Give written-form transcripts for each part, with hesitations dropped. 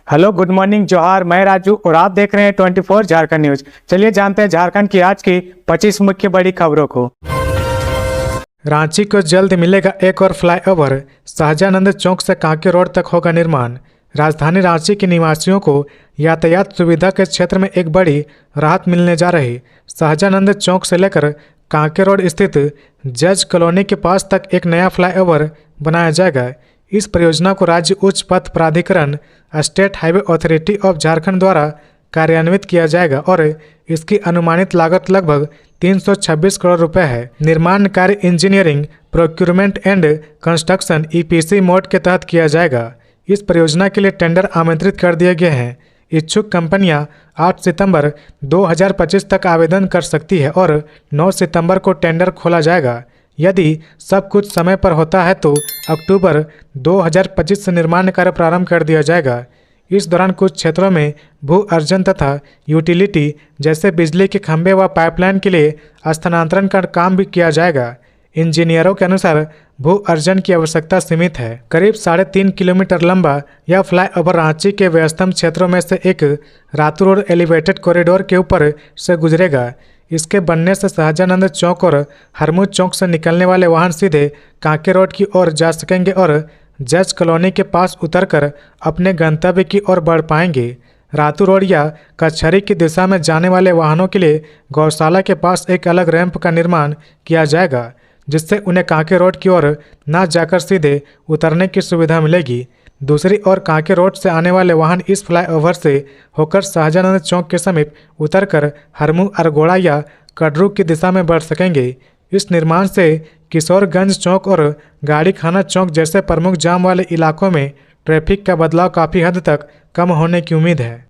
Hello, good morning, जोहार। मैं राजू और आप देख रहे हैं 24 झारखंड न्यूज। चलिए जानते हैं झारखंड की आज की 25 मुख्य बड़ी खबरों को। रांची को जल्द मिलेगा एक और फ्लाईओवर। शाहजानंद चौक से कांके रोड तक होगा निर्माण। राजधानी रांची के निवासियों को यातायात सुविधा के क्षेत्र में एक बड़ी राहत मिलने जा रही। शाहजानंद चौक से लेकर कांके रोड स्थित जज कॉलोनी के पास तक एक नया फ्लाईओवर बनाया जाएगा। इस परियोजना को राज्य उच्च पथ प्राधिकरण state highway authority of Jharkhand द्वारा कार्यान्वित किया जाएगा और इसकी अनुमानित लागत लगभग 326 करोड़ रुपए है। निर्माण कार्य engineering, procurement and construction EPC mode के तहत किया जाएगा। इस परियोजना के लिए टेंडर आमंत्रित कर दिए गए हैं। इच्छुक कंपनियां 8 सितंबर 2025 तक आवेदन कर सकती है और 9 सितंबर को टेंडर खोला जाएगा। यदि सब कुछ समय पर होता है तो अक्टूबर 2025 से निर्माण कार्य प्रारंभ कर दिया जाएगा। इस दौरान कुछ क्षेत्रों में भू अर्जन तथा यूटिलिटी जैसे बिजली के खंभे व पाइपलाइन के लिए स्थानांतरण का काम भी किया जाएगा। इंजीनियरों के अनुसार भू अर्जन की आवश्यकता सीमित है। करीब 3.5 किलोमीटर लंबा यह फ्लाईओवर रांची के व्यस्तम क्षेत्रों में से एक रातू रोड एलिवेटेड कॉरिडोर के ऊपर से गुजरेगा। इसके बनने से शाहजानंद चौक और हरमू चौक से निकलने वाले वाहन सीधे कांके रोड की ओर जा सकेंगे और जज कॉलोनी के पास उतरकर अपने गंतव्य की ओर बढ़ पाएंगे। रातू रोड या कचहरी की दिशा में जाने वाले वाहनों के लिए गौशाला के पास एक अलग रैंप का निर्माण किया जाएगा, जिससे उन्हें कांके रोड की ओर न जाकर सीधे उतरने की सुविधा मिलेगी। दूसरी ओर कांके रोड से आने वाले वाहन इस फ्लाईओवर से होकर शाहजानंद चौक के समीप उतरकर हरमू, अरगोड़ा या कड़रू की दिशा में बढ़ सकेंगे। इस निर्माण से किशोरगंज चौक और गाड़ी खाना चौक जैसे प्रमुख जाम वाले इलाकों में ट्रैफिक का बदलाव काफ़ी हद तक कम होने की उम्मीद है।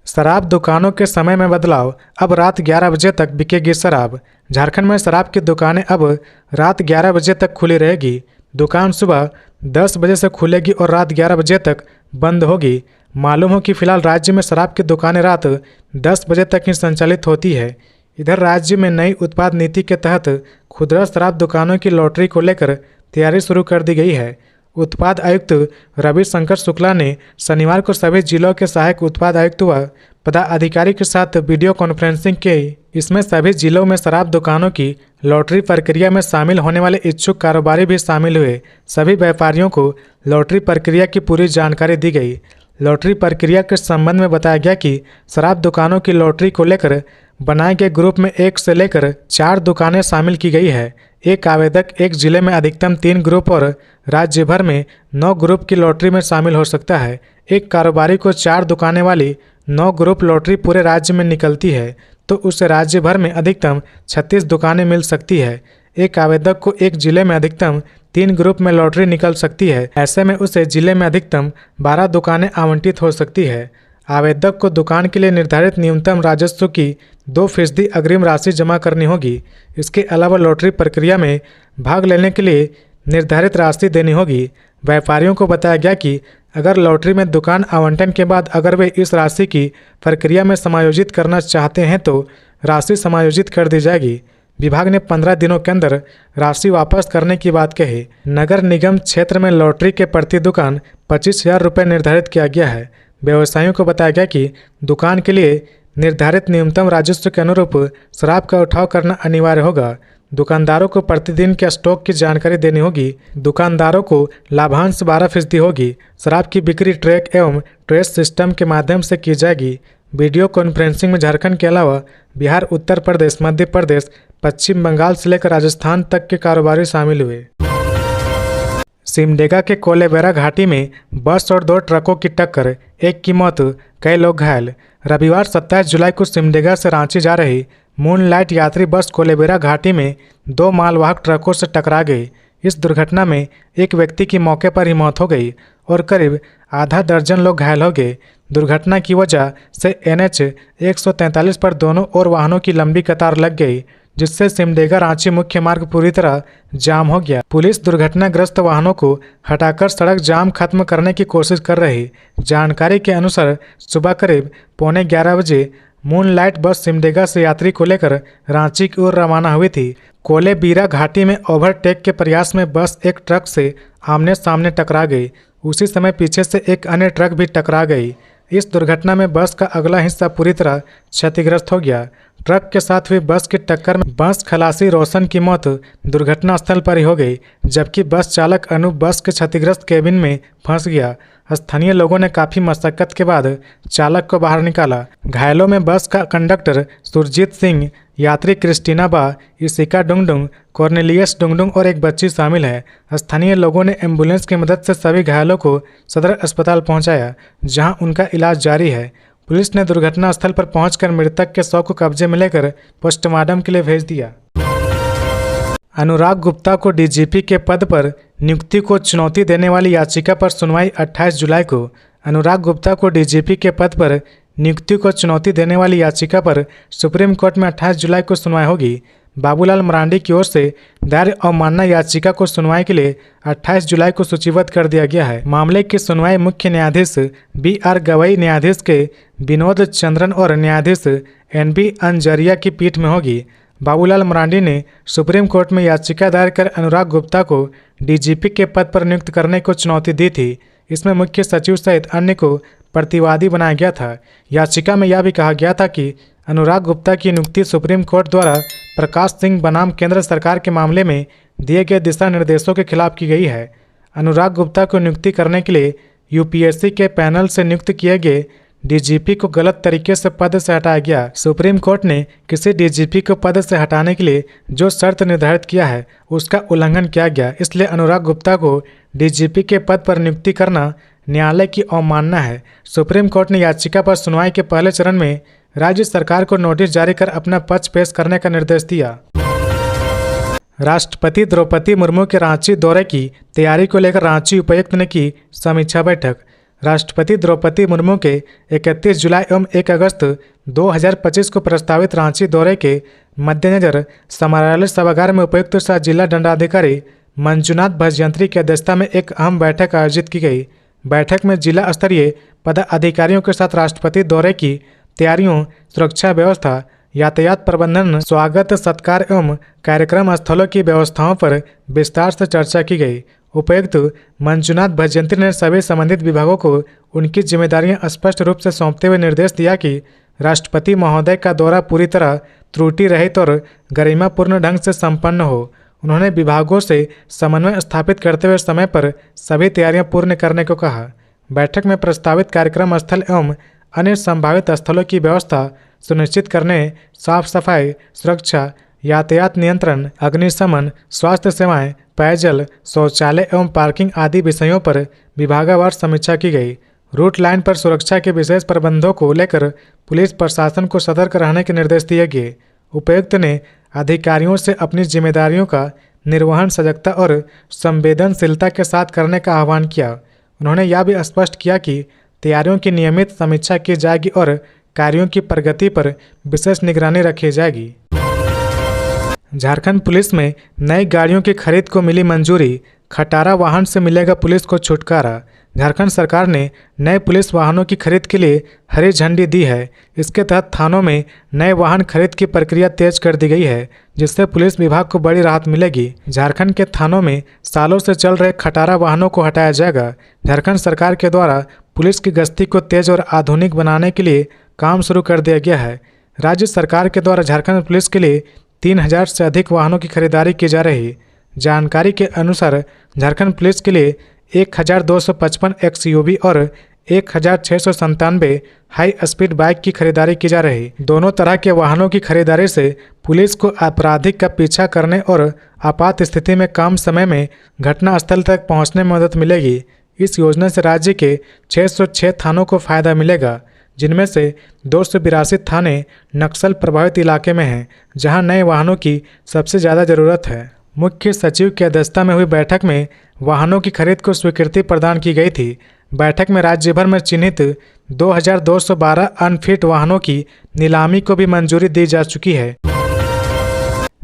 शराब दुकानों के समय में बदलाव, अब रात 11 बजे तक बिकेगी शराब। झारखंड में शराब की दुकानें अब रात 11 बजे तक खुली रहेगी। दुकान सुबह 10 बजे से खुलेगी और रात 11 बजे तक बंद होगी। मालूम हो कि फिलहाल राज्य में शराब की दुकानें रात 10 बजे तक ही संचालित होती है। इधर राज्य में नई उत्पाद नीति के तहत खुदरा शराब दुकानों की लॉटरी को लेकर तैयारी शुरू कर दी गई है। उत्पाद आयुक्त रविशंकर शुक्ला ने शनिवार को सभी जिलों के सहायक उत्पाद आयुक्त व पदाधिकारी के साथ वीडियो कॉन्फ्रेंसिंग की। इसमें सभी जिलों में शराब दुकानों की लॉटरी प्रक्रिया में शामिल होने वाले इच्छुक कारोबारी भी शामिल हुए। सभी व्यापारियों को लॉटरी प्रक्रिया की पूरी जानकारी दी गई। लॉटरी प्रक्रिया के संबंध में बताया गया कि शराब दुकानों की लॉटरी को लेकर बनाए गए ग्रुप में 1 से लेकर 4 दुकानें शामिल की गई है। एक आवेदक एक जिले में अधिकतम 3 ग्रुप और राज्य भर में 9 ग्रुप की लॉटरी में शामिल हो सकता है। एक कारोबारी को 4 दुकानें वाली 9 ग्रुप लॉटरी पूरे राज्य में निकलती है तो उसे राज्य भर में अधिकतम 36 दुकानें मिल सकती है। एक आवेदक को एक जिले में अधिकतम 3 ग्रुप में लॉटरी निकल सकती है। ऐसे में उसे जिले में अधिकतम 12 दुकानें आवंटित हो सकती है। आवेदक को दुकान के लिए निर्धारित न्यूनतम राजस्व की 2% अग्रिम राशि जमा करनी होगी। इसके अलावा लॉटरी प्रक्रिया में भाग लेने के लिए निर्धारित राशि देनी होगी। व्यापारियों को बताया गया कि अगर लॉटरी में दुकान आवंटन के बाद अगर वे इस राशि की प्रक्रिया में समायोजित करना चाहते हैं तो राशि समायोजित कर दी जाएगी। विभाग ने 15 दिनों के अंदर राशि वापस करने की बात कही। नगर निगम क्षेत्र में लॉटरी के प्रति दुकान 25,000 रुपये निर्धारित किया गया है। व्यवसायियों को बताया गया कि दुकान के लिए निर्धारित न्यूनतम राजस्व के अनुरूप शराब का उठाव करना अनिवार्य होगा। दुकानदारों को प्रतिदिन के स्टॉक की जानकारी देनी होगी। दुकानदारों को लाभांश 12% होगी। शराब की बिक्री ट्रैक एवं ट्रेस सिस्टम के माध्यम से की जाएगी। वीडियो कॉन्फ्रेंसिंग में झारखंड के अलावा बिहार, उत्तर प्रदेश, मध्य प्रदेश, पश्चिम बंगाल से लेकर राजस्थान तक के कारोबारी शामिल हुए। सिमडेगा के कोलेबेरा घाटी में बस और 2 ट्रकों की टक्कर, एक की मौत, कई लोग घायल। रविवार 27 जुलाई को सिमडेगा से रांची जा रही मूनलाइट यात्री बस कोलेबेरा घाटी में 2 मालवाहक ट्रकों से टकरा गई। इस दुर्घटना में एक व्यक्ति की मौके पर ही मौत हो गई और करीब आधा दर्जन लोग घायल हो गए। दुर्घटना की वजह से NH 143 पर दोनों ओर वाहनों की लंबी कतार लग गई, जिससे सिमडेगा रांची मुख्य मार्ग पूरी तरह जाम हो गया। पुलिस दुर्घटनाग्रस्त वाहनों को हटाकर सड़क जाम खत्म करने की कोशिश कर रही। जानकारी के अनुसार सुबह करीब 11:15 बजे मूनलाइट बस सिमडेगा से यात्री को लेकर रांची की ओर रवाना हुई थी। कोलेबीरा घाटी में ओवरटेक के प्रयास में बस एक ट्रक से आमने सामने टकरा गई। उसी समय पीछे से एक अन्य ट्रक भी टकरा गई। इस दुर्घटना में बस का अगला हिस्सा पूरी तरह क्षतिग्रस्त हो गया। ट्रक के साथ हुई बस की टक्कर में बस खलासी रोशन की मौत दुर्घटना स्थल पर ही हो गई, जबकि बस चालक अनूप बस के क्षतिग्रस्त केबिन में फंस गया। स्थानीय लोगों ने काफ़ी मशक्कत के बाद चालक को बाहर निकाला। घायलों में बस का कंडक्टर सुरजीत सिंह, यात्री क्रिस्टीना बा, इशिका डुंगडुंग, कॉर्नेलियस डुंगडुंग और एक बच्ची शामिल है। स्थानीय लोगों ने एम्बुलेंस की मदद से सभी घायलों को सदर अस्पताल पहुंचाया, जहां उनका इलाज जारी है। पुलिस ने दुर्घटना स्थल पर पहुंचकर मृतक के शव को कब्जे में लेकर पोस्टमार्टम के लिए भेज दिया। अनुराग गुप्ता को डीजीपी के पद पर नियुक्ति को चुनौती देने वाली याचिका पर सुनवाई 28 जुलाई को। अनुराग गुप्ता को डीजीपी के पद पर नियुक्ति को चुनौती देने वाली याचिका पर सुप्रीम कोर्ट में 28 जुलाई को सुनवाई होगी। बाबूलाल मरांडी की ओर से दायर अवमानना याचिका को सुनवाई के लिए 28 जुलाई को सूचीबद्ध कर दिया गया है। मामले की सुनवाई मुख्य न्यायाधीश BR गवई, न्यायाधीश के विनोद चंद्रन और न्यायाधीश NB अंजरिया की पीठ में होगी। बाबूलाल मरांडी ने सुप्रीम कोर्ट में याचिका दायर कर अनुराग गुप्ता को डीजीपी के पद पर नियुक्त करने को चुनौती दी थी। इसमें मुख्य सचिव सहित अन्य को प्रतिवादी बनाया गया था। याचिका में यह भी कहा गया था कि अनुराग गुप्ता की नियुक्ति सुप्रीम कोर्ट द्वारा प्रकाश सिंह बनाम केंद्र सरकार के मामले में दिए गए दिशा निर्देशों के खिलाफ की गई है। अनुराग गुप्ता को नियुक्ति करने के लिए यूपीएससी के पैनल से नियुक्त किए गए डीजीपी को गलत तरीके से पद से हटाया गया। सुप्रीम कोर्ट ने किसी डीजीपी को पद से हटाने के लिए जो शर्त निर्धारित किया है उसका उल्लंघन किया गया, इसलिए अनुराग गुप्ता को डीजीपी के पद पर नियुक्ति करना न्यायालय की अवमानना है। सुप्रीम कोर्ट ने याचिका पर सुनवाई के पहले चरण में राज्य सरकार को नोटिस जारी कर अपना पक्ष पेश करने का निर्देश दिया। राष्ट्रपति द्रौपदी मुर्मू के रांची दौरे की तैयारी को लेकर रांची उपायुक्त ने की समीक्षा बैठक। राष्ट्रपति द्रौपदी मुर्मू के 31 जुलाई एवं 1 अगस्त 2025 को प्रस्तावित रांची दौरे के मद्देनजर समाहरणालय सभागार में उपायुक्त सह जिला दंडाधिकारी मंजुनाथ भजयंत्री की अध्यक्षता में एक अहम बैठक आयोजित की गई। बैठक में जिला स्तरीय पदाधिकारियों के साथ राष्ट्रपति दौरे की तैयारियों, सुरक्षा व्यवस्था, यातायात प्रबंधन, स्वागत सत्कार एवं कार्यक्रम स्थलों की व्यवस्थाओं पर विस्तार से चर्चा की गई। उपायुक्त मंजुनाथ भजयंत्री ने सभी संबंधित विभागों को उनकी जिम्मेदारियां स्पष्ट रूप से सौंपते हुए निर्देश दिया कि राष्ट्रपति महोदय का दौरा पूरी तरह त्रुटि रहित और गरिमापूर्ण ढंग से संपन्न हो। उन्होंने विभागों से समन्वय स्थापित करते हुए समय पर सभी तैयारियां पूर्ण करने को कहा। बैठक में प्रस्तावित कार्यक्रम स्थल एवं अन्य संभावित स्थलों की व्यवस्था सुनिश्चित करने, साफ सफाई, सुरक्षा, यातायात नियंत्रण, अग्निशमन, स्वास्थ्य सेवाएं, पेयजल, शौचालय एवं पार्किंग आदि विषयों पर विभागवार समीक्षा की गई। रूट लाइन पर सुरक्षा के विशेष प्रबंधों को लेकर पुलिस प्रशासन को सतर्क रहने के निर्देश दिए गए। उपायुक्त ने अधिकारियों से अपनी जिम्मेदारियों का निर्वहन सजगता और संवेदनशीलता के साथ करने का आह्वान किया। उन्होंने यह भी स्पष्ट किया कि तैयारियों की नियमित समीक्षा की जाएगी और कार्यों की प्रगति पर विशेष निगरानी रखी जाएगी। झारखंड पुलिस में नई गाड़ियों की खरीद को मिली मंजूरी, खटारा वाहन से मिलेगा पुलिस को छुटकारा। झारखंड सरकार ने नए पुलिस वाहनों की खरीद के लिए हरी झंडी दी है। इसके तहत थानों में नए वाहन खरीद की प्रक्रिया तेज कर दी गई है, जिससे पुलिस विभाग को बड़ी राहत मिलेगी। झारखंड के थानों में सालों से चल रहे खटारा वाहनों को हटाया जाएगा। झारखंड सरकार के द्वारा पुलिस की गश्ती को तेज और आधुनिक बनाने के लिए काम शुरू कर दिया गया है। राज्य सरकार के द्वारा झारखंड पुलिस के लिए 3000 से अधिक वाहनों की खरीदारी की जा रही है। जानकारी के अनुसार झारखंड पुलिस के लिए 1255 XUV और 1697 हाई स्पीड बाइक की खरीदारी की जा रही। दोनों तरह के वाहनों की खरीदारी से पुलिस को आपराधिक का पीछा करने और आपात स्थिति में कम समय में घटना स्थल तक पहुंचने में मदद मिलेगी। इस योजना से राज्य के 606 थानों को फायदा मिलेगा, जिनमें से 282 थाने नक्सल प्रभावित इलाके में हैं, जहां नए वाहनों की सबसे ज़्यादा ज़रूरत है। मुख्य सचिव की अध्यक्षता में हुई बैठक में वाहनों की खरीद को स्वीकृति प्रदान की गई थी। बैठक में राज्य भर में चिन्हित 2212 अनफिट वाहनों की नीलामी को भी मंजूरी दी जा चुकी है।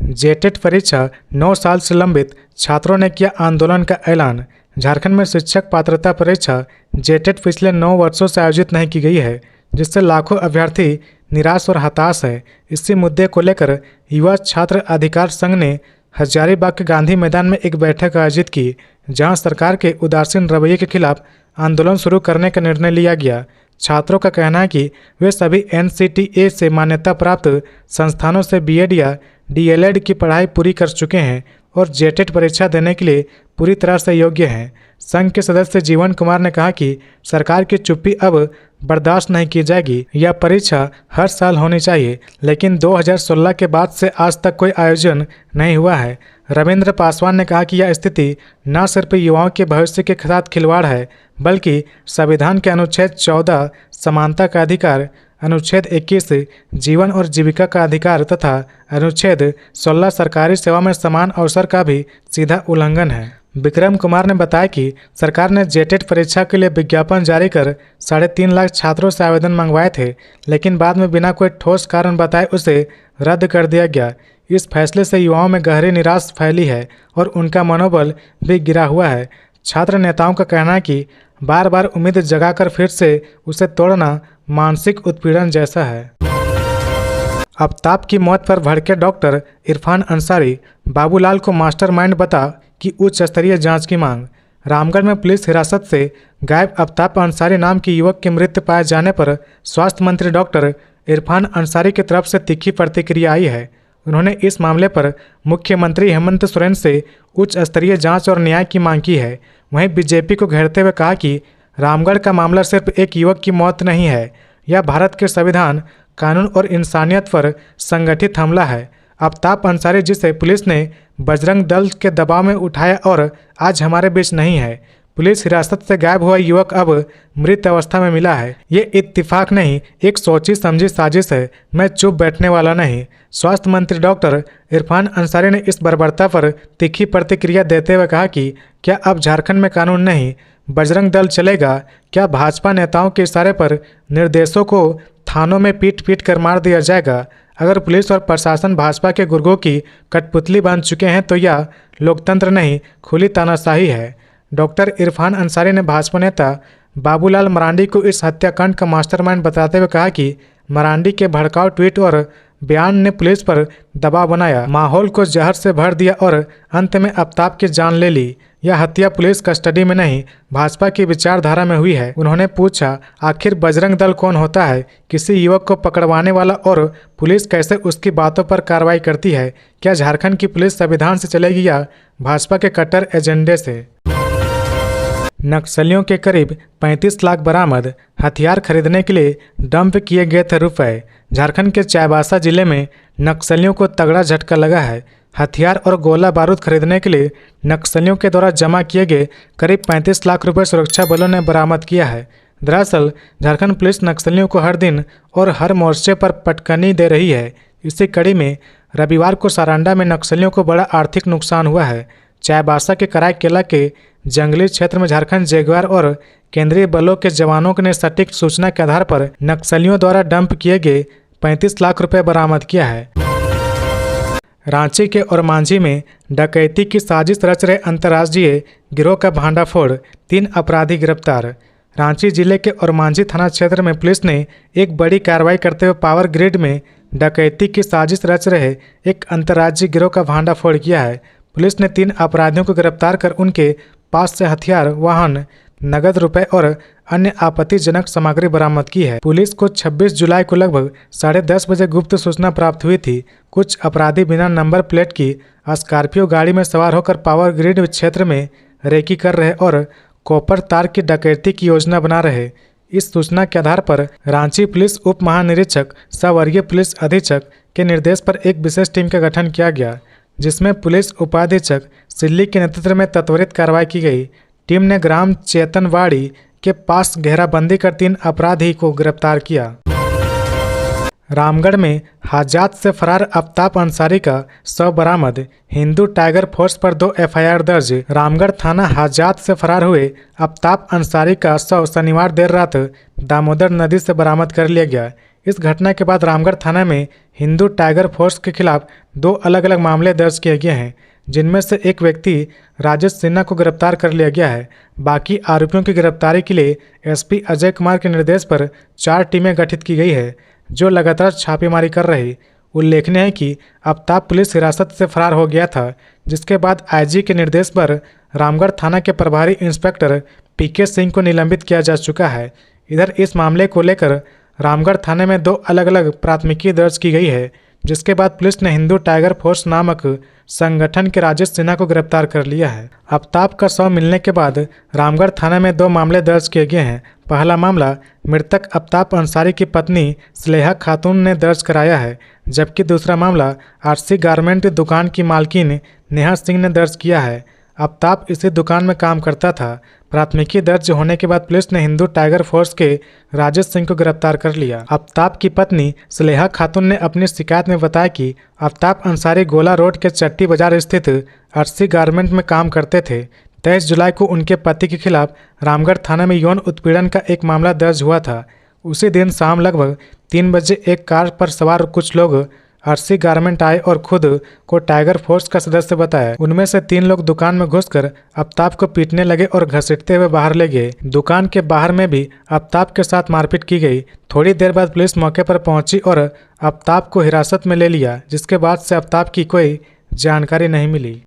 जेटेट परीक्षा 9 साल से लंबित छात्रों ने किया आंदोलन का ऐलान। झारखंड में शिक्षक पात्रता परीक्षा जेटेट पिछले 9 वर्षों से आयोजित नहीं की गई है, जिससे लाखों अभ्यर्थी निराश और हताश है। इसी मुद्दे को लेकर युवा छात्र अधिकार संघ ने हजारीबाग के गांधी मैदान में एक बैठक आयोजित की, जहां सरकार के उदासीन रवैये के खिलाफ आंदोलन शुरू करने का निर्णय लिया गया। छात्रों का कहना है कि वे सभी एनसीटीए से मान्यता प्राप्त संस्थानों से बीएड या डीएलएड की पढ़ाई पूरी कर चुके हैं और जेटेट परीक्षा देने के लिए पूरी तरह से योग्य हैं। संघ के सदस्य जीवन कुमार ने कहा कि सरकार की चुप्पी अब बर्दाश्त नहीं की जाएगी। यह परीक्षा हर साल होनी चाहिए, लेकिन 2016 के बाद से आज तक कोई आयोजन नहीं हुआ है। रविंद्र पासवान ने कहा कि यह स्थिति न सिर्फ युवाओं के भविष्य के साथ खिलवाड़ है, बल्कि संविधान के अनुच्छेद 14 समानता का अधिकार, अनुच्छेद 21 जीवन और जीविका का अधिकार तथा अनुच्छेद 16 सरकारी सेवा में समान अवसर का भी सीधा उल्लंघन है। विक्रम कुमार ने बताया कि सरकार ने जेटेट परीक्षा के लिए विज्ञापन जारी कर 3.5 लाख छात्रों से आवेदन मंगवाए थे, लेकिन बाद में बिना कोई ठोस कारण बताए उसे रद्द कर दिया गया। इस फैसले से युवाओं में गहरी निराशा फैली है और उनका मनोबल भी गिरा हुआ है। छात्र नेताओं का कहना है कि बार बार उम्मीद जगाकर फिर से उसे तोड़ना मानसिक उत्पीड़न जैसा है। आफ्ताब की मौत पर भड़के डॉक्टर इरफान अंसारी, बाबूलाल को मास्टरमाइंड बता की उच्च स्तरीय जांच की मांग। रामगढ़ में पुलिस हिरासत से गायब आफ्ताब अंसारी नाम के युवक की मृत्यु पाए जाने पर स्वास्थ्य मंत्री डॉक्टर इरफान अंसारी की तरफ से तीखी प्रतिक्रिया आई है। उन्होंने इस मामले पर मुख्यमंत्री हेमंत सोरेन से उच्च स्तरीय जांच और न्याय की मांग की है। वहीं बीजेपी को घेरते हुए कहा कि रामगढ़ का मामला सिर्फ एक युवक की मौत नहीं है, यह भारत के संविधान, कानून और इंसानियत पर संगठित हमला है। आफ्ताब अंसारी, जिसे पुलिस ने बजरंग दल के दबाव में उठाया और आज हमारे बीच नहीं है। पुलिस हिरासत से गायब हुआ युवक अब मृत अवस्था में मिला है। ये इत्तेफाक नहीं, एक सोची समझी साजिश है। मैं चुप बैठने वाला नहीं। स्वास्थ्य मंत्री डॉक्टर इरफान अंसारी ने इस बर्बरता पर तीखी प्रतिक्रिया देते हुए कहा कि क्या अब झारखंड में कानून नहीं, बजरंग दल चलेगा? क्या भाजपा नेताओं के इशारे पर निर्देशों को थानों में पीट पीट कर मार दिया जाएगा? अगर पुलिस और प्रशासन भाजपा के गुर्गों की कठपुतली बन चुके हैं तो यह लोकतंत्र नहीं, खुली तानाशाही है। डॉक्टर इरफान अंसारी ने भाजपा नेता बाबूलाल मरांडी को इस हत्याकांड का मास्टरमाइंड बताते हुए कहा कि मरांडी के भड़काऊ ट्वीट और बयान ने पुलिस पर दबाव बनाया, माहौल को जहर से भर दिया और अंत में आफ्ताब की जान ले ली। यह हत्या पुलिस कस्टडी में नहीं, भाजपा की विचारधारा में हुई है। उन्होंने पूछा, आखिर बजरंग दल कौन होता है? किसी युवक को पकड़वाने वाला? और पुलिस कैसे उसकी बातों पर कार्रवाई करती है? क्या झारखंड की पुलिस संविधान से चलेगी या भाजपा के कट्टर एजेंडे से? नक्सलियों के करीब 35 लाख बरामद, हथियार खरीदने के लिए डंप किए गए थे रुपए। झारखंड के चाईबासा जिले में नक्सलियों को तगड़ा झटका लगा है। हथियार और गोला बारूद खरीदने के लिए नक्सलियों के द्वारा जमा किए गए करीब 35 लाख रुपए सुरक्षा बलों ने बरामद किया है। दरअसल झारखंड पुलिस नक्सलियों को हर दिन और हर मोर्चे पर पटकनी दे रही है। इसी कड़ी में रविवार को सारंडा में नक्सलियों को बड़ा आर्थिक नुकसान हुआ है। चाईबासा के कराई केला के जंगली क्षेत्र में झारखंड जगुआर और केंद्रीय बलों के जवानों ने सटीक सूचना के आधार पर नक्सलियों द्वारा डंप किए गए 35 लाख रुपए बरामद किया है। रांची के ओरमांझी में डकैती की साजिश रच रहे अंतर्राज्यीय गिरोह का भांडाफोड़, 3 अपराधी गिरफ्तार। रांची जिले के ओरमांझी थाना क्षेत्र में पुलिस ने एक बड़ी कार्रवाई करते हुए पावर ग्रिड में डकैती की साजिश रच रहे एक अंतर्राज्यीय गिरोह का भांडाफोड़ किया है। पुलिस ने 3 अपराधियों को गिरफ्तार कर उनके पास से हथियार, वाहन, नगद रुपए और अन्य आपत्तिजनक सामग्री बरामद की है। पुलिस को 26 जुलाई को लगभग 10:30 बजे गुप्त सूचना प्राप्त हुई थी। कुछ अपराधी बिना नंबर प्लेट की स्कॉर्पियो गाड़ी में सवार होकर पावर ग्रिड क्षेत्र में रेकी कर रहे और कॉपर तार की डकैती की योजना बना रहे। इस सूचना के आधार पर रांची पुलिस उप महानिरीक्षक सवरीय पुलिस अधीक्षक के निर्देश पर एक विशेष टीम का गठन किया गया, जिसमें पुलिस उपाधीक्षक सिल्ली के नेतृत्व में त्वरित कार्रवाई की गई। टीम ने ग्राम चेतनवाड़ी के पास घेराबंदी कर 3 अपराधी को गिरफ्तार किया। रामगढ़ में हाजात से फरार आफ्ताब अंसारी का शव बरामद, हिंदू टाइगर फोर्स पर 2 एफआईआर दर्ज। रामगढ़ थाना हाजात से फरार हुए आफ्ताब अंसारी का शव शनिवार देर रात दामोदर नदी से बरामद कर लिया गया। इस घटना के बाद रामगढ़ थाना में हिंदू टाइगर फोर्स के खिलाफ 2 अलग अलग मामले दर्ज किए गए हैं, जिनमें से एक व्यक्ति राजेश सिन्हा को गिरफ्तार कर लिया गया है। बाकी आरोपियों की गिरफ्तारी के लिए एसपी अजय कुमार के निर्देश पर 4 टीमें गठित की गई है, जो लगातार छापेमारी कर रही। उल्लेखनीय है कि आफ्ताब पुलिस हिरासत से फरार हो गया था, जिसके बाद आईजी के निर्देश पर रामगढ़ थाना के प्रभारी इंस्पेक्टर पीके सिंह को निलंबित किया जा चुका है। इधर इस मामले को लेकर रामगढ़ थाने में 2 अलग अलग प्राथमिकी दर्ज की गई है, जिसके बाद पुलिस ने हिंदू टाइगर फोर्स नामक संगठन के राजेश सिन्हा को गिरफ्तार कर लिया है। आफ्ताब का शव मिलने के बाद रामगढ़ थाने में 2 मामले दर्ज किए गए हैं। पहला मामला मृतक आफ्ताब अंसारी की पत्नी स्नेहा खातून ने दर्ज कराया है, जबकि दूसरा मामला आरसी गारमेंट दुकान की मालकिन नेहा सिंह ने दर्ज किया है। आफ्ताब इसी दुकान में काम करता था। प्राथमिकी दर्ज होने के बाद पुलिस ने हिंदू टाइगर फोर्स के राजेश सिंह को गिरफ्तार कर लिया। आफ्ताब की पत्नी स्नेहा खातून ने अपनी शिकायत में बताया कि आफ्ताब अंसारी गोला रोड के चट्टी बाजार स्थित आरसी गारमेंट में काम करते थे। 23 जुलाई को उनके पति के खिलाफ रामगढ़ थाना में यौन उत्पीड़न का एक मामला दर्ज हुआ था। उसी दिन शाम लगभग 3 बजे एक कार पर सवार कुछ लोग आरसी गारमेंट आए और खुद को टाइगर फोर्स का सदस्य बताया। उनमें से 3 लोग दुकान में घुसकर आफ्ताब को पीटने लगे और घसीटते हुए बाहर ले गए। दुकान के बाहर में भी आफ्ताब के साथ मारपीट की गई। थोड़ी देर बाद पुलिस मौके पर पहुंची और आफ्ताब को हिरासत में ले लिया, जिसके बाद से आफ्ताब की कोई जानकारी नहीं मिली।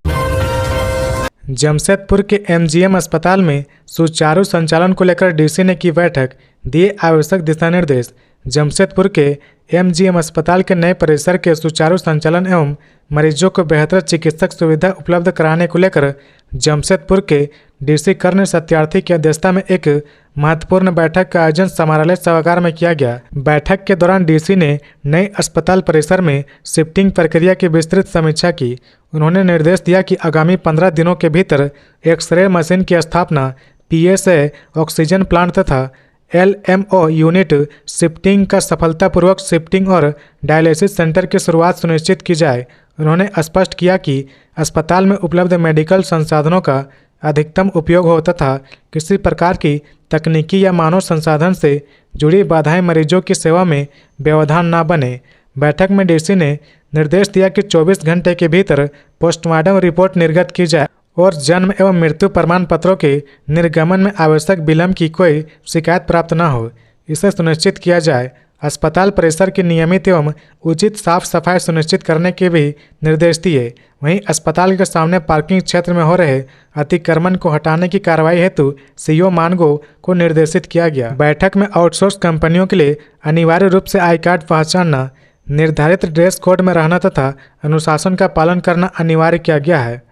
जमशेदपुर के एमजीएम अस्पताल में सुचारू संचालन को लेकर डीसी ने की बैठक, दिए आवश्यक दिशा निर्देश। जमशेदपुर के एमजीएम अस्पताल के नए परिसर के सुचारू संचालन एवं मरीजों को बेहतर चिकित्सक सुविधा उपलब्ध कराने को लेकर जमशेदपुर के डीसी कर्ण सत्यार्थी की अध्यक्षता में एक महत्वपूर्ण बैठक का आयोजन समारोह सभागार में किया गया। बैठक के दौरान डीसी ने नए अस्पताल परिसर में शिफ्टिंग प्रक्रिया की विस्तृत समीक्षा की। उन्होंने निर्देश दिया कि आगामी 15 दिनों के भीतर एक्सरे मशीन की स्थापना, पीएसए ऑक्सीजन प्लांट तथा एलएमओ यूनिट शिफ्टिंग का सफलतापूर्वक शिफ्टिंग और डायलिसिस सेंटर की शुरुआत सुनिश्चित की जाए। उन्होंने स्पष्ट किया कि अस्पताल में उपलब्ध मेडिकल संसाधनों का अधिकतम उपयोग हो तथा किसी प्रकार की तकनीकी या मानव संसाधन से जुड़ी बाधाएं मरीजों की सेवा में व्यवधान न बने। बैठक में डीसी ने निर्देश दिया कि 24 घंटे के भीतर पोस्टमार्टम रिपोर्ट निर्गत की जाए और जन्म एवं मृत्यु प्रमाण पत्रों के निर्गमन में आवश्यक विलंब की कोई शिकायत प्राप्त न हो, इसे सुनिश्चित किया जाए। अस्पताल परिसर की नियमित एवं उचित साफ सफाई सुनिश्चित करने के भी निर्देश दिए। वहीं अस्पताल के सामने पार्किंग क्षेत्र में हो रहे अतिक्रमण को हटाने की कार्रवाई हेतु सीओ मानगो को निर्देशित किया गया। बैठक में आउटसोर्स कंपनियों के लिए अनिवार्य रूप से आई कार्ड पहचानना, निर्धारित ड्रेस कोड में रहना तथा अनुशासन का पालन करना अनिवार्य किया गया है।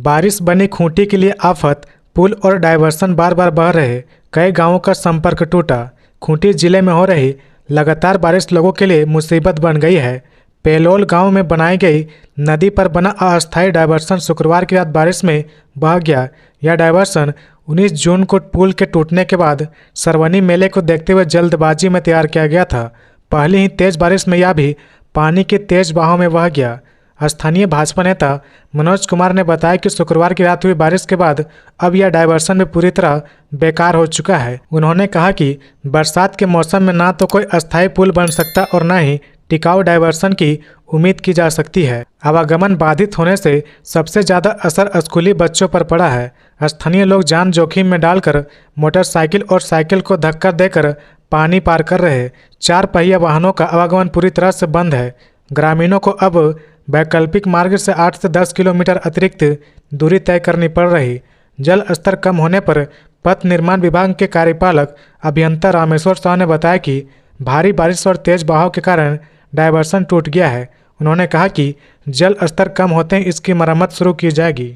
बारिश बनी खूंटी के लिए आफत, पुल और डायवर्सन बार बार बह रहे, कई गांवों का संपर्क टूटा। खूंटी जिले में हो रही लगातार बारिश लोगों के लिए मुसीबत बन गई है। पेलोल गांव में बनाई गई नदी पर बना अस्थायी डायवर्सन शुक्रवार की रात बारिश में बह गया। यह डायवर्सन 19 जून को पुल के टूटने के बाद सरवनी मेले को देखते हुए जल्दबाजी में तैयार किया गया था। पहली ही तेज बारिश में यह भी पानी के तेज बहाव में बह गया। स्थानीय भाजपा नेता मनोज कुमार ने बताया कि शुक्रवार की रात हुई बारिश के बाद अब यह डायवर्सन भी पूरी तरह बेकार हो चुका है। उन्होंने कहा कि बरसात के मौसम में ना तो कोई अस्थायी पुल बन सकता और न ही टिकाऊ डायवर्सन की उम्मीद की जा सकती है। आवागमन बाधित होने से सबसे ज़्यादा असर स्कूली बच्चों पर पड़ा है। स्थानीय लोग जान जोखिम में डालकर मोटरसाइकिल और साइकिल को धक्का देकर पानी पार कर रहे। 4 पहिया वाहनों का आवागमन पूरी तरह से बंद है। ग्रामीणों को अब वैकल्पिक मार्ग से 8 से 10 किलोमीटर अतिरिक्त दूरी तय करनी पड़ रही। जल स्तर कम होने पर पथ निर्माण विभाग के कार्यपालक अभियंता रामेश्वर शाह ने बताया कि भारी बारिश और तेज बहाव के कारण डायवर्सन टूट गया है। उन्होंने कहा कि जल स्तर कम होते ही इसकी मरम्मत शुरू की जाएगी।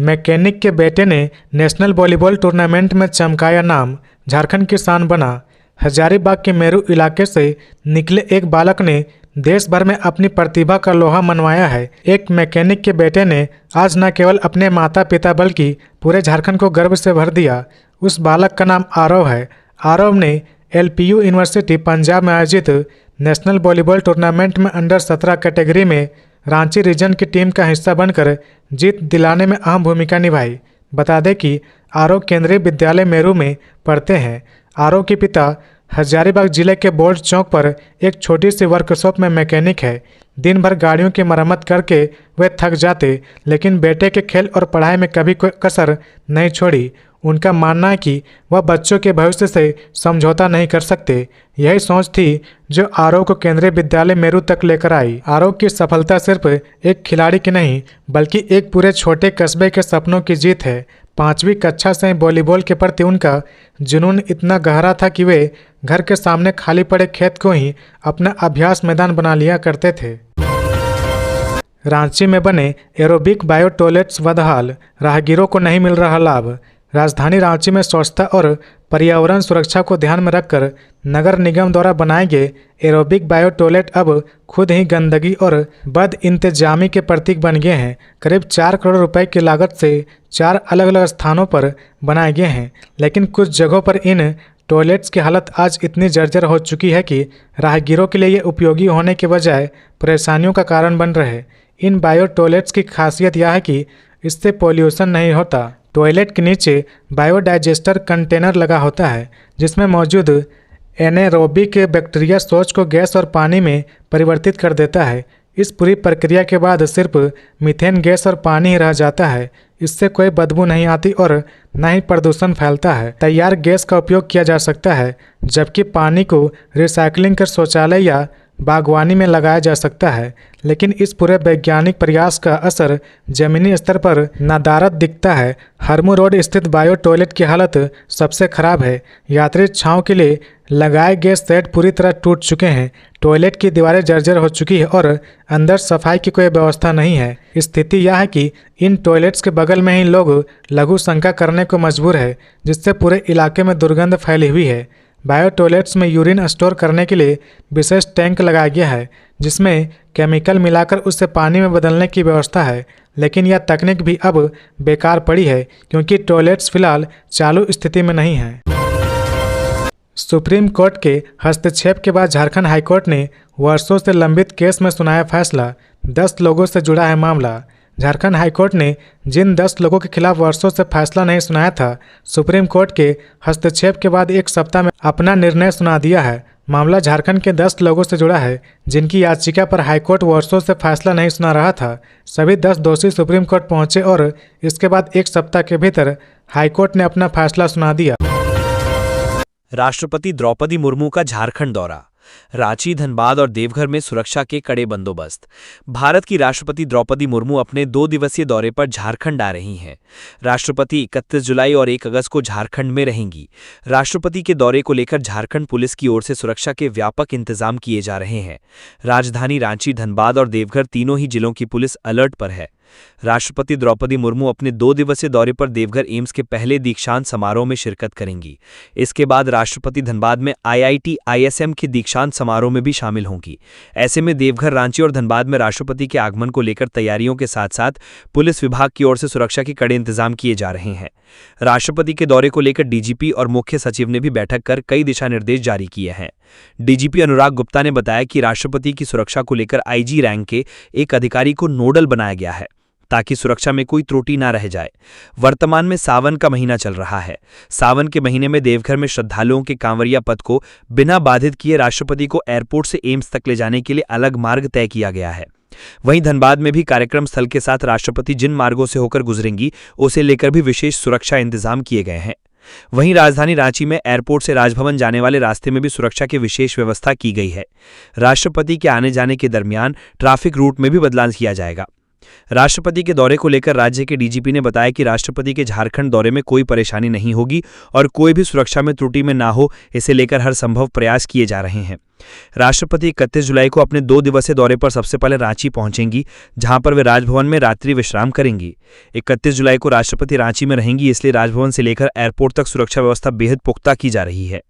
मैकेनिक के बेटे ने नेशनल वॉलीबॉल टूर्नामेंट में चमकाया नाम, झारखंड की शान बना। हजारीबाग के मेरू इलाके से निकले एक बालक ने देश भर में अपनी प्रतिभा का लोहा मनवाया है। एक मैकेनिक के बेटे ने आज न केवल अपने माता पिता बल्कि पूरे झारखंड को गर्व से भर दिया। उस बालक का नाम आरव है। आरव ने एलपीयू यूनिवर्सिटी पंजाब में आयोजित नेशनल वॉलीबॉल टूर्नामेंट में अंडर 17 कैटेगरी में रांची रीजन की टीम का हिस्सा बनकर जीत दिलाने में अहम भूमिका निभाई। बता दें कि आरव केंद्रीय विद्यालय मेरू में पढ़ते हैं। आरव के पिता हजारीबाग जिले के बोर्ड चौक पर एक छोटी सी वर्कशॉप में मैकेनिक है। दिन भर गाड़ियों की मरम्मत करके वे थक जाते, लेकिन बेटे के खेल और पढ़ाई में कभी कोई कसर नहीं छोड़ी। उनका मानना है कि वह बच्चों के भविष्य से समझौता नहीं कर सकते। यही सोच थी जो आरव को केंद्रीय विद्यालय मेरू तक लेकर आई। आरव की सफलता सिर्फ एक खिलाड़ी की नहीं बल्कि एक पूरे छोटे कस्बे के सपनों की जीत है। 5वीं कक्षा से वॉलीबॉल के प्रति उनका जुनून इतना गहरा था कि वे घर के सामने खाली पड़े खेत को ही अपना अभ्यास मैदान बना लिया करते थे। रांची में बने एरोबिक बायो टॉयलेट्स बदहाल, राहगीरों को नहीं मिल रहा लाभ। राजधानी रांची में स्वच्छता और पर्यावरण सुरक्षा को ध्यान में रखकर नगर निगम द्वारा बनाए गए एरोबिक बायो टॉयलेट अब खुद ही गंदगी और बदइंतजामी के प्रतीक बन गए हैं। करीब 4 करोड़ रुपए की लागत से 4 अलग अलग स्थानों पर बनाए गए हैं, लेकिन कुछ जगहों पर इन टॉयलेट्स की हालत आज इतनी जर्जर हो चुकी है कि राहगीरों के लिए ये उपयोगी होने के बजाय परेशानियों का कारण बन रहे। इन बायो टॉयलेट्स की खासियत यह है कि इससे पॉल्यूशन नहीं होता। टॉयलेट के नीचे बायोडाइजेस्टर कंटेनर लगा होता है जिसमें मौजूद एनेरोबिक बैक्टीरिया शौच को गैस और पानी में परिवर्तित कर देता है। इस पूरी प्रक्रिया के बाद सिर्फ मीथेन गैस और पानी ही रह जाता है। इससे कोई बदबू नहीं आती और न ही प्रदूषण फैलता है। तैयार गैस का उपयोग किया जा सकता है, जबकि पानी को रिसाइकलिंग कर शौचालय या बागवानी में लगाया जा सकता है। लेकिन इस पूरे वैज्ञानिक प्रयास का असर जमीनी स्तर पर नदारद दिखता है। हरमू रोड स्थित बायो टॉयलेट की हालत सबसे खराब है। यात्री छांव के लिए लगाए गए शेड पूरी तरह टूट चुके हैं। टॉयलेट की दीवारें जर्जर हो चुकी है और अंदर सफाई की कोई व्यवस्था नहीं है। स्थिति यह है कि इन टॉयलेट्स के बगल में ही लोग लघु शंका करने को मजबूर है, जिससे पूरे इलाके में दुर्गंध फैली हुई है। बायो टॉयलेट्स में यूरिन स्टोर करने के लिए विशेष टैंक लगाया गया है जिसमें केमिकल मिलाकर उसे पानी में बदलने की व्यवस्था है, लेकिन यह तकनीक भी अब बेकार पड़ी है क्योंकि टॉयलेट्स फिलहाल चालू स्थिति में नहीं है। सुप्रीम कोर्ट के हस्तक्षेप के बाद झारखंड हाईकोर्ट ने वर्षों से लंबित केस में सुनाया फैसला। 10 लोगों से जुड़ा है मामला। झारखंड हाईकोर्ट ने जिन 10 लोगों के खिलाफ वर्षों से फैसला नहीं सुनाया था, सुप्रीम कोर्ट के हस्तक्षेप के बाद एक सप्ताह में अपना निर्णय सुना दिया है। मामला झारखंड के 10 लोगों से जुड़ा है जिनकी याचिका पर हाईकोर्ट वर्षों से फैसला नहीं सुना रहा था। सभी 10 दोषी सुप्रीम कोर्ट पहुंचे और इसके बाद एक सप्ताह के भीतर हाईकोर्ट ने अपना फैसला सुना दिया। राष्ट्रपति द्रौपदी मुर्मू का झारखंड दौरा। रांची, धनबाद और देवघर में सुरक्षा के कड़े बंदोबस्त। भारत की राष्ट्रपति द्रौपदी मुर्मू अपने 2 दिवसीय दौरे पर झारखंड आ रही हैं। राष्ट्रपति 31 जुलाई और 1 अगस्त को झारखंड में रहेंगी। राष्ट्रपति के दौरे को लेकर झारखंड पुलिस की ओर से सुरक्षा के व्यापक इंतजाम किए जा रहे हैं। राजधानी रांची, धनबाद और देवघर तीनों ही जिलों की पुलिस अलर्ट पर है। राष्ट्रपति द्रौपदी मुर्मू अपने 2 दिवसीय दौरे पर देवघर एम्स के पहले दीक्षांत समारोह में शिरकत करेंगी। इसके बाद राष्ट्रपति धनबाद में IIT ISM के दीक्षांत समारोह में भी शामिल होंगी। ऐसे में देवघर, रांची और धनबाद में राष्ट्रपति के आगमन को लेकर तैयारियों के साथ साथ पुलिस विभाग की ओर से सुरक्षा के कड़े इंतजाम किए जा रहे हैं। राष्ट्रपति के दौरे को लेकर DGP और मुख्य सचिव ने भी बैठक कर कई दिशा निर्देश जारी किए हैं। DGP अनुराग गुप्ता ने बताया कि राष्ट्रपति की सुरक्षा को लेकर IG रैंक के एक अधिकारी को नोडल बनाया गया है ताकि सुरक्षा में कोई त्रुटि ना रह जाए। वर्तमान में सावन का महीना चल रहा है। सावन के महीने में देवघर में श्रद्धालुओं के कांवरिया पथ को बिना बाधित किए राष्ट्रपति को एयरपोर्ट से एम्स तक ले जाने के लिए अलग मार्ग तय किया गया है। वहीं धनबाद में भी कार्यक्रम स्थल के साथ राष्ट्रपति जिन मार्गों से होकर गुजरेंगी उसे लेकर भी विशेष सुरक्षा इंतजाम किए गए हैं। वहीं राजधानी रांची में एयरपोर्ट से राजभवन जाने वाले रास्ते में भी सुरक्षा की विशेष व्यवस्था की गई है। राष्ट्रपति के आने जाने के दरमियान ट्रैफिक रूट में भी बदलाव किया जाएगा। राष्ट्रपति के दौरे को लेकर राज्य के DGP ने बताया कि राष्ट्रपति के झारखंड दौरे में कोई परेशानी नहीं होगी और कोई भी सुरक्षा में त्रुटि में ना हो, इसे लेकर हर संभव प्रयास किए जा रहे हैं। राष्ट्रपति 31 जुलाई को अपने 2 दिवसीय दौरे पर सबसे पहले रांची पहुंचेंगी, जहां पर वे राजभवन में रात्रि विश्राम करेंगी। 31 जुलाई को राष्ट्रपति रांची में रहेंगी, इसलिए राजभवन से लेकर एयरपोर्ट तक सुरक्षा व्यवस्था बेहद पुख्ता की जा रही है।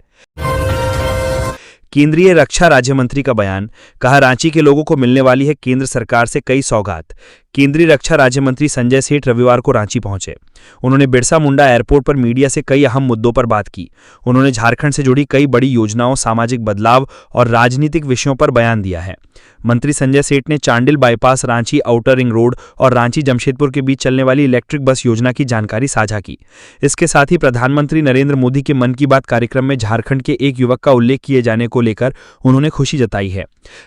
केंद्रीय रक्षा राज्य मंत्री का बयान, कहा रांची के लोगों को मिलने वाली है केंद्र सरकार से कई सौगात। केंद्रीय रक्षा राज्य मंत्री संजय सेठ रविवार को रांची पहुंचे। उन्होंने बिरसा मुंडा एयरपोर्ट पर मीडिया से कई अहम मुद्दों पर बात की। उन्होंने झारखंड से जुड़ी कई बड़ी योजनाओं, सामाजिक बदलाव और राजनीतिक विषयों पर बयान दिया है। मंत्री संजय सेठ ने Chandil bypass, Ranchi outer ring road और रांची जमशेदपुर के बीच चलने वाली इलेक्ट्रिक बस योजना की जानकारी साझा की। इसके साथ ही प्रधानमंत्री नरेंद्र मोदी के मन की बात कार्यक्रम में झारखंड के एक युवक का उल्लेख किए जाने को लेकर उन्होंने खुशी जताई है।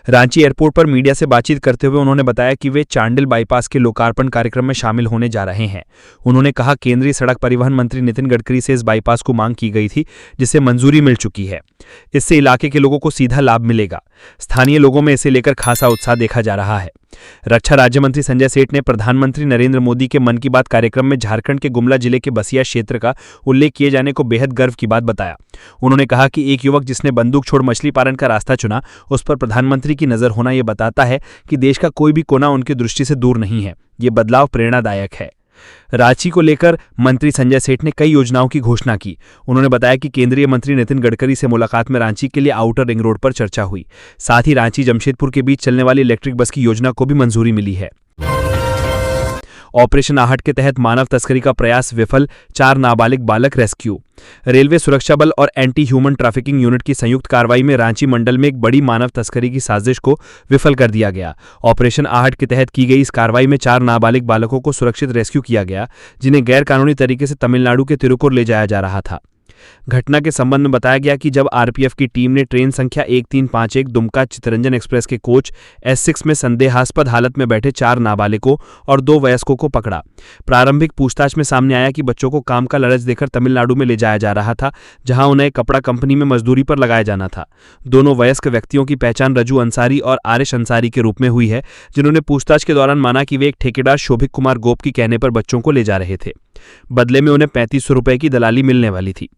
रांची एयरपोर्ट पर मीडिया से बातचीत करते हुए उन्होंने बताया कि वे चांडिल बाईपास बाईपास के लोकार्पण कार्यक्रम में शामिल होने जा रहे हैं। उन्होंने कहा, केंद्रीय सड़क परिवहन मंत्री नितिन गडकरी से इस बाईपास को मांग की गई थी, जिसे मंजूरी मिल चुकी है। इससे इलाके के लोगों को सीधा लाभ मिलेगा। स्थानीय लोगों में इसे लेकर खासा उत्साह देखा जा रहा है। रक्षा राज्य मंत्री संजय सेठ ने प्रधानमंत्री नरेंद्र मोदी के मन की बात कार्यक्रम में झारखंड के गुमला जिले के बसिया क्षेत्र का उल्लेख किए जाने को बेहद गर्व की बात बताया। उन्होंने कहा कि एक युवक जिसने बंदूक छोड़ मछली पालन का रास्ता चुना, उस पर प्रधानमंत्री की नजर होना यह बताता है कि देश का कोई भी कोना उनकी दृष्टि से दूर नहीं है। ये बदलाव प्रेरणादायक है। रांची को लेकर मंत्री संजय सेठ ने कई योजनाओं की घोषणा की। उन्होंने बताया कि केंद्रीय मंत्री नितिन गडकरी से मुलाकात में रांची के लिए आउटर रिंग रोड पर चर्चा हुई। साथ ही रांची जमशेदपुर के बीच चलने वाली इलेक्ट्रिक बस की योजना को भी मंजूरी मिली है। ऑपरेशन आहट के तहत मानव तस्करी का प्रयास विफल, 4 नाबालिग बालक रेस्क्यू। रेलवे सुरक्षा बल और एंटी ह्यूमन ट्रैफिकिंग यूनिट की संयुक्त कार्रवाई में रांची मंडल में एक बड़ी मानव तस्करी की साजिश को विफल कर दिया गया। ऑपरेशन आहट के तहत की गई इस कार्रवाई में 4 नाबालिग बालकों को सुरक्षित रेस्क्यू किया गया, जिन्हें गैरकानूनी तरीके से तमिलनाडु के तिरुपुर ले जाया जा रहा था। घटना के संबंध में बताया गया कि जब आरपीएफ की टीम ने ट्रेन संख्या 1351 दुमका चितरंजन एक्सप्रेस के कोच S6 में संदेहास्पद हालत में बैठे 4 नाबालिगों और 2 वयस्कों को पकड़ा। प्रारंभिक पूछताछ में सामने आया कि बच्चों को काम का लालच देकर तमिलनाडु में ले जाया जा रहा था, जहां उन्हें कपड़ा कंपनी में मजदूरी पर लगाया जाना था। दोनों वयस्क व्यक्तियों की पहचान रजू अंसारी और आरिश अंसारी के रूप में हुई है, जिन्होंने पूछताछ के दौरान माना कि वे एक ठेकेदार शोभिक कुमार गोप की कहने पर बच्चों को ले जा रहे थे। बदले में उन्हें 3500 रुपए की दलाली मिलने वाली थी।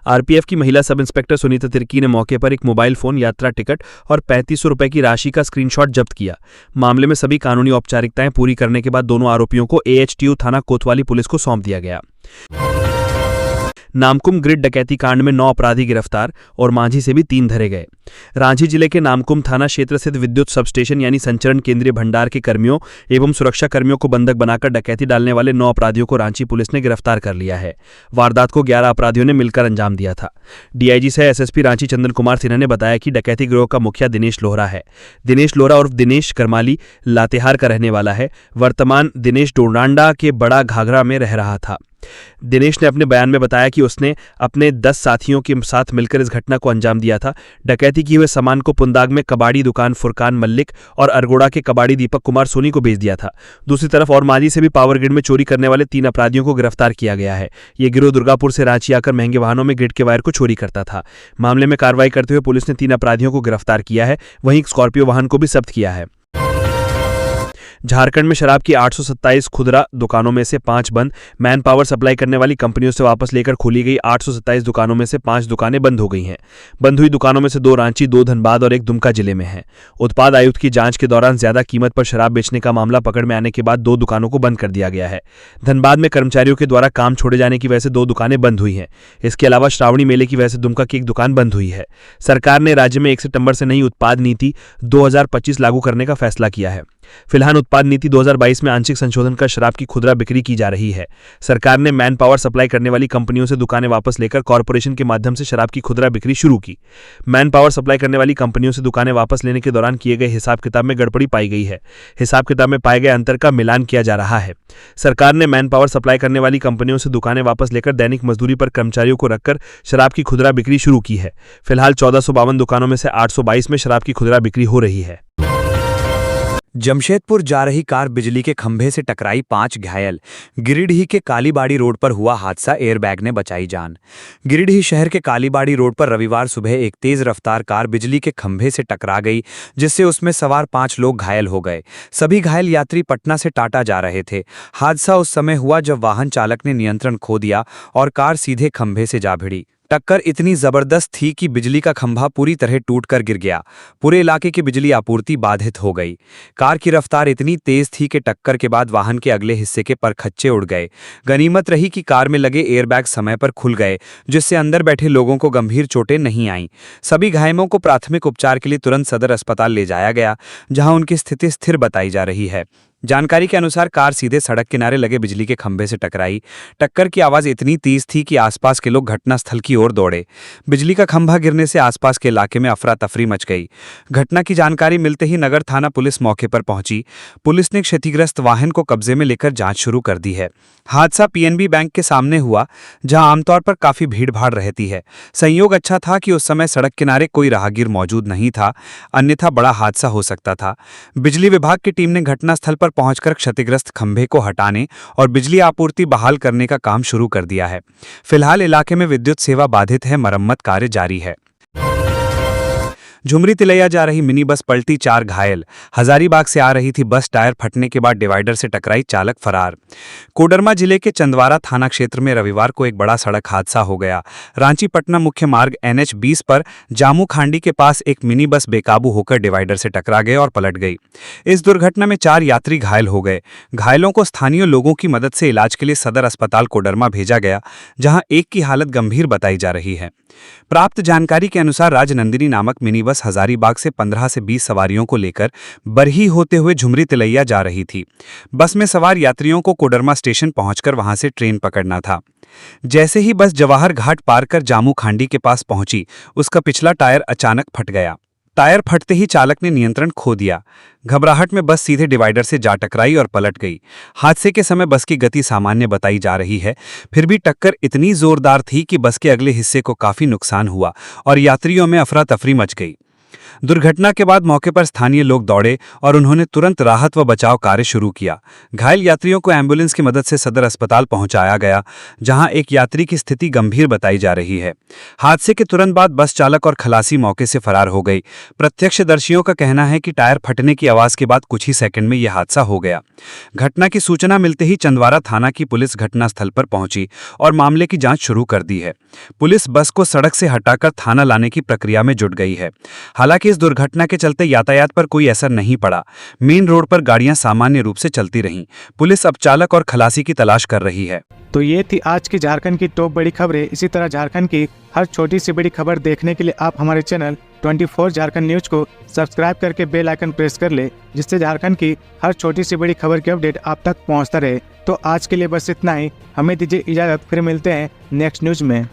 आरपीएफ की महिला सब इंस्पेक्टर सुनीता तिर्की ने मौके पर एक मोबाइल फोन, यात्रा टिकट और 3500 रुपए की राशि का स्क्रीनशॉट जब्त किया। मामले में सभी कानूनी औपचारिकताएं पूरी करने के बाद दोनों आरोपियों को एएचटीयू थाना कोतवाली पुलिस को सौंप दिया गया। नामकुम ग्रिड डकैती कांड में 9 अपराधी गिरफ्तार और मांझी से भी 3 धरे गए। रांची जिले के नामकुम थाना क्षेत्र स्थित विद्युत सबस्टेशन यानी संचरण केंद्रीय भंडार के कर्मियों एवं सुरक्षा कर्मियों को बंधक बनाकर डकैती डालने वाले 9 अपराधियों को रांची पुलिस ने गिरफ्तार कर लिया है। वारदात को 11 अपराधियों ने मिलकर अंजाम दिया था। डीआईजी सह एसएसपी रांची चंदन कुमार सिन्हा ने बताया कि डकैती गिरोह का मुखिया दिनेश लोहरा है। दिनेश लोहरा उर्फ दिनेश करमाली लातेहार का रहने वाला है। वर्तमान दिनेश डोडांडा के बड़ा घाघरा में रह रहा था। दिनेश ने अपने बयान में बताया कि उसने अपने 10 साथियों के साथ मिलकर इस घटना को अंजाम दिया था। डकैती किए हुए सामान को पुंदाग में कबाड़ी दुकान फुरकान मल्लिक और अरगोड़ा के कबाड़ी दीपक कुमार सोनी को बेच दिया था। दूसरी तरफ और मांझी से भी पावर ग्रिड में चोरी करने वाले 3 अपराधियों को गिरफ्तार किया गया है। ये गिरोह दुर्गापुर से रांची आकर महंगे वाहनों में ग्रिड के वायर को चोरी करता था। मामले में कार्रवाई करते हुए पुलिस ने 3 अपराधियों को गिरफ्तार किया है, वहीं एक स्कॉर्पियो वाहन को भी जब्त किया है। झारखंड में शराब की 827 खुदरा दुकानों में से 5 बंद। मैन पावर सप्लाई करने वाली कंपनियों से वापस लेकर खोली गई 827 दुकानों में से 5 दुकानें बंद हो गई हैं। बंद हुई दुकानों में से 2 रांची, 2 धनबाद और 1 दुमका जिले में हैं। उत्पाद आयुक्त की जांच के दौरान ज्यादा कीमत पर शराब बेचने का मामला पकड़ में आने के बाद 2 दुकानों को बंद कर दिया गया है। धनबाद में कर्मचारियों के द्वारा काम छोड़े जाने की वजह से 2 दुकानें बंद हुई हैं। इसके अलावा श्रावणी मेले की वजह से दुमका की 1 दुकान बंद हुई है। सरकार ने राज्य में 1 सितंबर से नई उत्पाद नीति 2025 लागू करने का फैसला किया है। फिलहाल उत्पाद नीति 2022 में आंशिक संशोधन कर शराब की खुदरा बिक्री की जा रही है। सरकार ने मैन पावर सप्लाई करने वाली कंपनियों से दुकानें वापस लेकर कॉर्पोरेशन के माध्यम से शराब की खुदरा बिक्री शुरू की। मैन पावर सप्लाई करने वाली कंपनियों से दुकानें वापस लेने के दौरान किए गए हिसाब किताब में गड़बड़ी पाई गई है। हिसाब किताब में पाए गए अंतर का मिलान किया जा रहा है। सरकार ने मैन पावर सप्लाई करने वाली कंपनियों से दुकानें वापस लेकर दैनिक मजदूरी पर कर्मचारियों को रखकर शराब की खुदरा बिक्री शुरू की है। फिलहाल 1452 दुकानों में से 822 में शराब की खुदरा बिक्री हो रही है। जमशेदपुर जा रही कार बिजली के खंभे से टकराई, 5 घायल। गिरिडीह के कालीबाड़ी रोड पर हुआ हादसा, एयरबैग ने बचाई जान। गिरिडीह शहर के कालीबाड़ी रोड पर रविवार सुबह एक तेज रफ्तार कार बिजली के खंभे से टकरा गई, जिससे उसमें सवार 5 लोग घायल हो गए। सभी घायल यात्री पटना से टाटा जा रहे थे। हादसा उस समय हुआ जब वाहन चालक ने नियंत्रण खो दिया और कार सीधे खंभे से जा भिड़ी। टक्कर इतनी जबरदस्त थी कि बिजली का खंभा पूरी तरह टूटकर गिर गया। पूरे इलाके की बिजली आपूर्ति बाधित हो गई। कार की रफ्तार इतनी तेज थी कि टक्कर के बाद वाहन के अगले हिस्से के परखच्चे उड़ गए। गनीमत रही कि कार में लगे एयरबैग समय पर खुल गए, जिससे अंदर बैठे लोगों को गंभीर चोटें नहीं आईं। सभी घायलों को प्राथमिक उपचार के लिए तुरंत सदर अस्पताल ले जाया गया, जहां उनकी स्थिति स्थिर बताई जा रही है। जानकारी के अनुसार कार सीधे सड़क किनारे लगे बिजली के खंभे से टकराई। टक्कर की आवाज इतनी तेज थी कि आसपास के लोग घटनास्थल की ओर दौड़े। बिजली का खंभा गिरने से आसपास के इलाके में अफरा तफरी मच गई। घटना की जानकारी मिलते ही नगर थाना पुलिस मौके पर पहुंची। पुलिस ने क्षतिग्रस्त वाहन को कब्जे में लेकर जांच शुरू कर दी है। हादसा पीएनबी बैंक के सामने हुआ, जहां आमतौर पर काफी भीड़भाड़ रहती है। संयोग अच्छा था कि उस समय सड़क किनारे कोई राहगीर मौजूद नहीं था, अन्यथा बड़ा हादसा हो सकता था। बिजली विभाग की टीम ने घटनास्थल पर पहुंचकर क्षतिग्रस्त खंभे को हटाने और बिजली आपूर्ति बहाल करने का काम शुरू कर दिया है। फिलहाल इलाके में विद्युत सेवा बाधित है, मरम्मत कार्य जारी है। झुमरी तिलैया जा रही मिनी बस पलटी, 4 घायल। हजारीबाग से आ रही थी बस, टायर फटने के बाद डिवाइडर से टकराई, चालक फरार। कोडरमा जिले के चंदवारा थाना क्षेत्र में रविवार को एक बड़ा सड़क हादसा हो गया। रांची पटना मुख्य मार्ग NH 20 पर जामू खांडी के पास एक मिनी बस बेकाबू होकर डिवाइडर से टकरा गई और पलट गई। इस दुर्घटना में 4 यात्री घायल हो गए। घायलों को स्थानीय लोगों की मदद से इलाज के लिए सदर अस्पताल कोडरमा भेजा गया, जहां एक की हालत गंभीर बताई जा रही है। प्राप्त जानकारी के अनुसार राजनंदिनी नामक मिनी बस हजारीबाग से 15 से 20 सवारियों को लेकर बरही होते हुए झुमरी तिलैया जा रही थी। बस में सवार यात्रियों को कोडरमा स्टेशन पहुंचकर वहां से ट्रेन पकड़ना था। जैसे ही बस जवाहर घाट पार कर जामू खांडी के पास पहुंची, उसका पिछला टायर अचानक फट गया। टायर फटते ही चालक ने नियंत्रण खो दिया। घबराहट में बस सीधे डिवाइडर से जा टकराई और पलट गई। हादसे के समय बस की गति सामान्य बताई जा रही है, फिर भी टक्कर इतनी जोरदार थी कि बस के अगले हिस्से को काफी नुकसान हुआ और यात्रियों में अफरा तफरी मच गई। दुर्घटना के बाद मौके पर स्थानीय लोग दौड़े और उन्होंने तुरंत राहत व बचाव कार्य शुरू किया। घायल यात्रियों को एम्बुलेंस की मदद से सदर अस्पताल पहुंचाया गया, जहां एक यात्री की स्थिति गंभीर बताई जा रही है। हादसे के तुरंत बाद बस चालक और खलासी मौके से फरार हो गई। प्रत्यक्षदर्शियों का कहना है कि टायर फटने की आवाज के बाद कुछ ही सेकंड में यह हादसा हो गया। घटना की सूचना मिलते ही चंदवारा थाना की पुलिस घटनास्थल पर पहुंची और मामले की जांच शुरू कर दी है। पुलिस बस को सड़क से हटाकर थाना लाने की प्रक्रिया में जुट गई है। हालांकि इस दुर्घटना के चलते यातायात पर कोई असर नहीं पड़ा। मेन रोड पर गाड़ियां सामान्य रूप से चलती रहीं। पुलिस अब चालक और खलासी की तलाश कर रही है। तो ये थी आज की झारखंड की टॉप बड़ी खबरें। इसी तरह झारखंड की हर छोटी सी बड़ी खबर देखने के लिए आप हमारे चैनल 24 झारखंड न्यूज को सब्सक्राइब करके बेल आइकन प्रेस कर ले, जिससे झारखंड की हर छोटी सी बड़ी खबर की अपडेट आप तक पहुंचता रहे। तो आज के लिए बस इतना ही। हमें दीजिए इजाजत, फिर मिलते हैं नेक्स्ट न्यूज में।